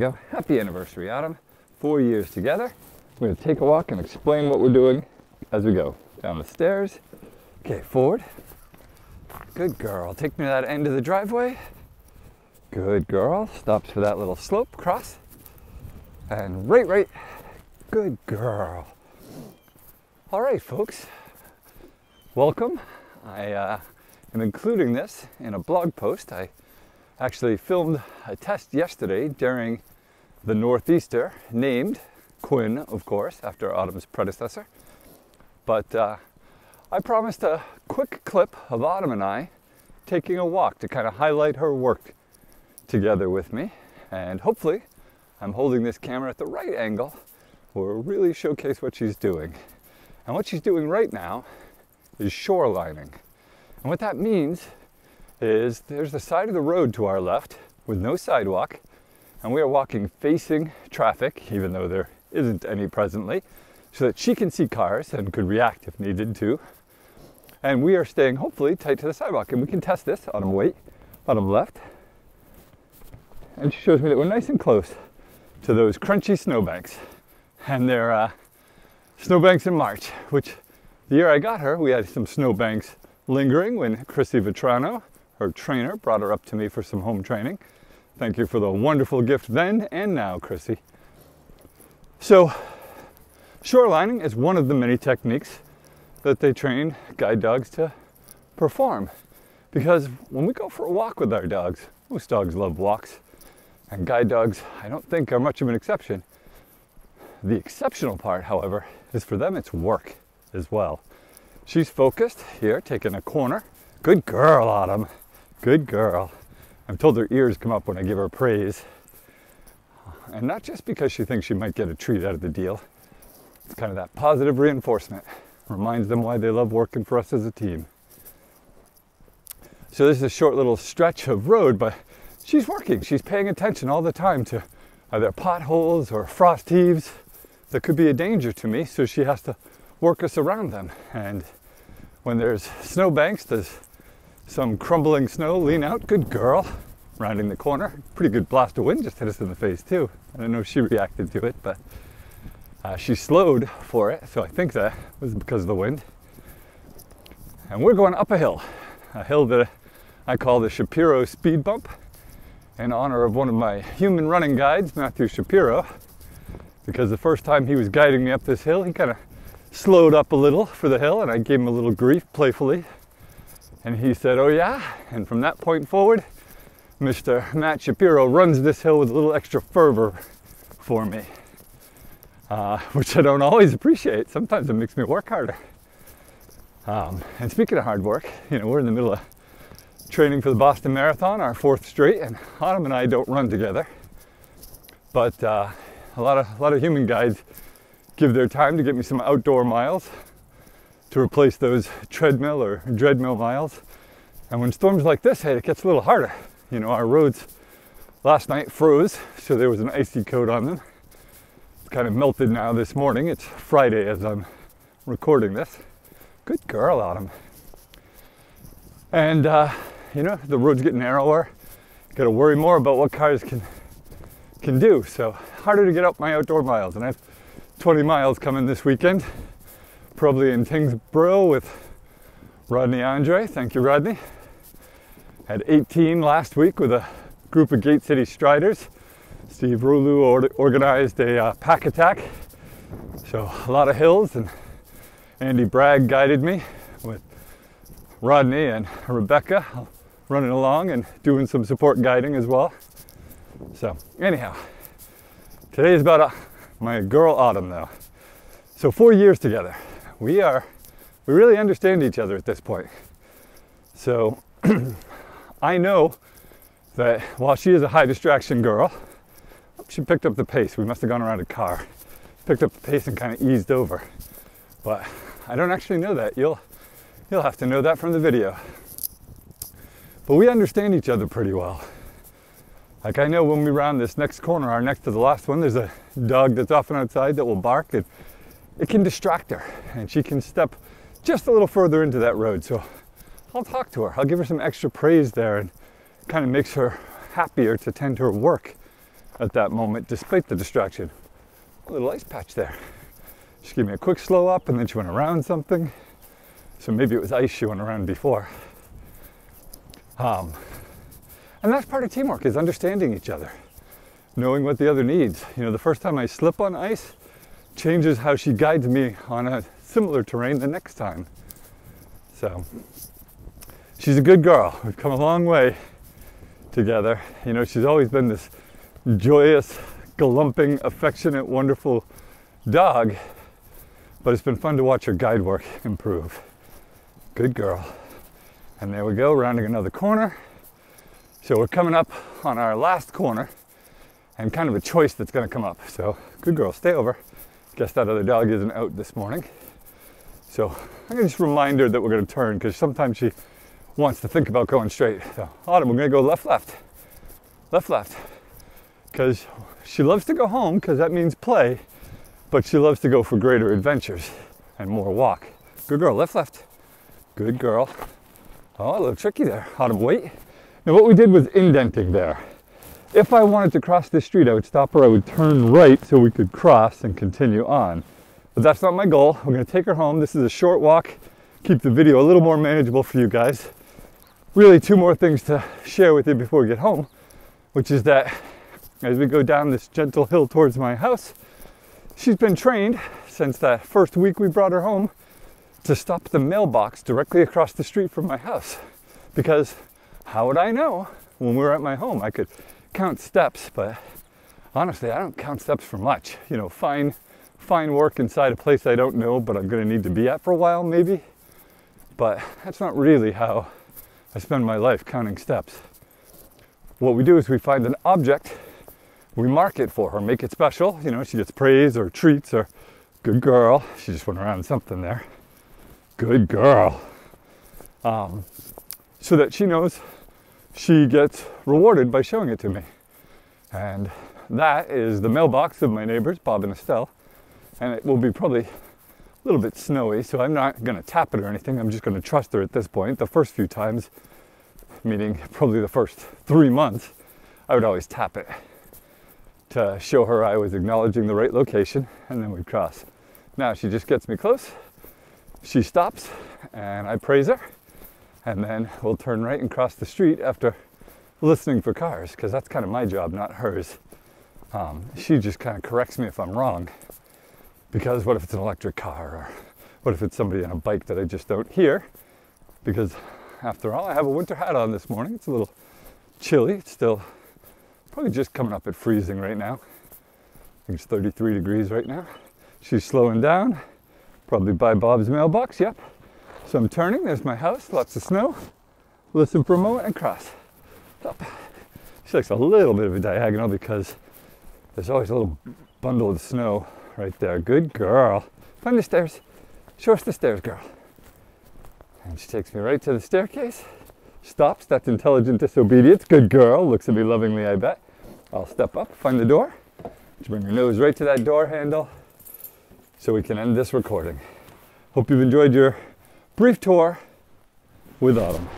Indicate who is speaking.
Speaker 1: go. Happy anniversary, Autumn. 4 years together. We're going to take a walk and explain what we're doing as we go. Down the stairs. Okay, forward. Good girl. Take me to that end of the driveway. Good girl. Stops for that little slope cross. And right. Good girl. All right, folks. Welcome. I am including this in a blog post. I actually filmed a test yesterday during the Northeaster, named Quinn, of course, after Autumn's predecessor. But I promised a quick clip of Autumn and I taking a walk to kind of highlight her work together with me. And hopefully I'm holding this camera at the right angle where we'll really showcase what she's doing. And what she's doing right now is shorelining. And what that means is there's the side of the road to our left with no sidewalk, and we are walking facing traffic, even though there isn't any presently, so that she can see cars and could react if needed to. And we are staying hopefully tight to the sidewalk, and we can test this. Autumn wait, Autumn left. And she shows me that we're nice and close to those crunchy snowbanks. And they're snowbanks in March, which the year I got her, we had some snowbanks lingering when Chrissy Vetrano, her trainer, brought her up to me for some home training. Thank you for the wonderful gift then and now, Chrissy. So, shorelining is one of the many techniques that they train guide dogs to perform. Because when we go for a walk with our dogs, most dogs love walks, and guide dogs, I don't think, are much of an exception. The exceptional part, however, is for them it's work as well. She's focused here, taking a corner. Good girl, Autumn. Good girl. I'm told her ears come up when I give her praise. And not just because she thinks she might get a treat out of the deal. It's kind of that positive reinforcement. Reminds them why they love working for us as a team. So this is a short little stretch of road, but she's working. She's paying attention all the time to either potholes or frost heaves that could be a danger to me, so she has to work us around them. And when there's snowbanks, there's some crumbling snow, lean out, good girl, rounding the corner. Pretty good blast of wind just hit us in the face too. I don't know if she reacted to it, but she slowed for it, so I think that was because of the wind. And we're going up a hill that I call the Shapiro Speed Bump, in honor of one of my human running guides, Matthew Shapiro, because the first time he was guiding me up this hill, he kind of slowed up a little for the hill, and I gave him a little grief playfully. And he said, oh yeah? And from that point forward, Mr. Matt Shapiro runs this hill with a little extra fervor for me, which I don't always appreciate. Sometimes it makes me work harder. And speaking of hard work, you know, we're in the middle of training for the Boston Marathon, our 4th straight, and Autumn and I don't run together. But a lot of human guides give their time to get me some outdoor miles to replace those treadmill or dreadmill miles. And when storms like this hit, it gets a little harder. You know, our roads last night froze, so there was an icy coat on them. It's kind of melted now this morning. It's Friday as I'm recording this. Good girl, Autumn. And you know, the road's getting narrower. Got to worry more about what cars can do. So harder to get up my outdoor miles. And I have 20 miles coming this weekend, probably in Tingsboro with Rodney Andre. Thank you, Rodney. Had 18 last week with a group of Gate City Striders. Steve Rulu organized a pack attack. So a lot of hills, and Andy Bragg guided me with Rodney and Rebecca running along and doing some support guiding as well. So anyhow, today is about my girl Autumn though. So 4 years together. We really understand each other at this point. So I know that while she is a high distraction girl, she picked up the pace. We must have gone around a car. Picked up the pace and kind of eased over. But I don't actually know that. You'll have to know that from the video. But we understand each other pretty well. Like I know when we round this next corner, our next to the last one, there's a dog that's often outside that will bark, and it can distract her, and she can step just a little further into that road. So I'll talk to her. I'll give her some extra praise there, and kind of makes her happier to tend to her work at that moment, despite the distraction. A little ice patch there. She gave me a quick slow up and then she went around something. So maybe it was ice she went around before. And that's part of teamwork, is understanding each other, knowing what the other needs. You know, the first time I slip on ice changes how she guides me on a similar terrain the next time. So she's a good girl. We've come a long way together. You know, she's always been this joyous, galumping, affectionate, wonderful dog, but it's been fun to watch her guide work improve. Good girl. And there we go, rounding another corner. So we're coming up on our last corner and kind of a choice that's going to come up. So good girl, stay over. Guess that other dog isn't out this morning. So I'm going to just remind her that we're going to turn, because sometimes she wants to think about going straight. So Autumn, we're going to go left, left, left, left. Because she loves to go home, because that means play, but she loves to go for greater adventures and more walk. Good girl, left, left. Good girl. Oh, a little tricky there. Autumn, wait. Now what we did was indenting there. If I wanted to cross this street, I would stop her, I would turn right so we could cross and continue on. But that's not my goal. We're going to take her home. This is a short walk. Keep the video a little more manageable for you guys. Really, two more things to share with you before we get home, which is that as we go down this gentle hill towards my house, she's been trained since that first week we brought her home to stop the mailbox directly across the street from my house. Because how would I know when we were at my home? I could count steps, but honestly, I don't count steps for much. You know, fine work inside a place I don't know, but I'm going to need to be at for a while, maybe. But that's not really how I spend my life, counting steps. What we do is we find an object, we mark it for her, make it special. You know, she gets praise or treats or good girl. She just went around something there. Good girl. So that she knows she gets rewarded by showing it to me. And that is the mailbox of my neighbors, Bob and Estelle. And it will be probably a little bit snowy, so I'm not going to tap it or anything. I'm just going to trust her at this point. The first few times, meaning probably the first 3 months, I would always tap it to show her I was acknowledging the right location, and then we'd cross. Now she just gets me close, she stops, and I praise her, and then we'll turn right and cross the street after listening for cars, because that's kind of my job, not hers. She just kind of corrects me if I'm wrong, because what if it's an electric car, or what if it's somebody on a bike that I just don't hear? Because after all, I have a winter hat on this morning. It's a little chilly. It's still probably just coming up at freezing right now. I think it's 33 degrees right now. She's slowing down, probably by Bob's mailbox, yep. So I'm turning, there's my house, lots of snow. Listen for a moment and cross. Up. She likes a little bit of a diagonal because there's always a little bundle of snow right there. Good girl. Find the stairs. Show us the stairs, girl. And she takes me right to the staircase. Stops. That's intelligent disobedience. Good girl. Looks at me lovingly, I bet. I'll step up, find the door. Just bring your nose right to that door handle so we can end this recording. Hope you've enjoyed your brief tour with Autumn.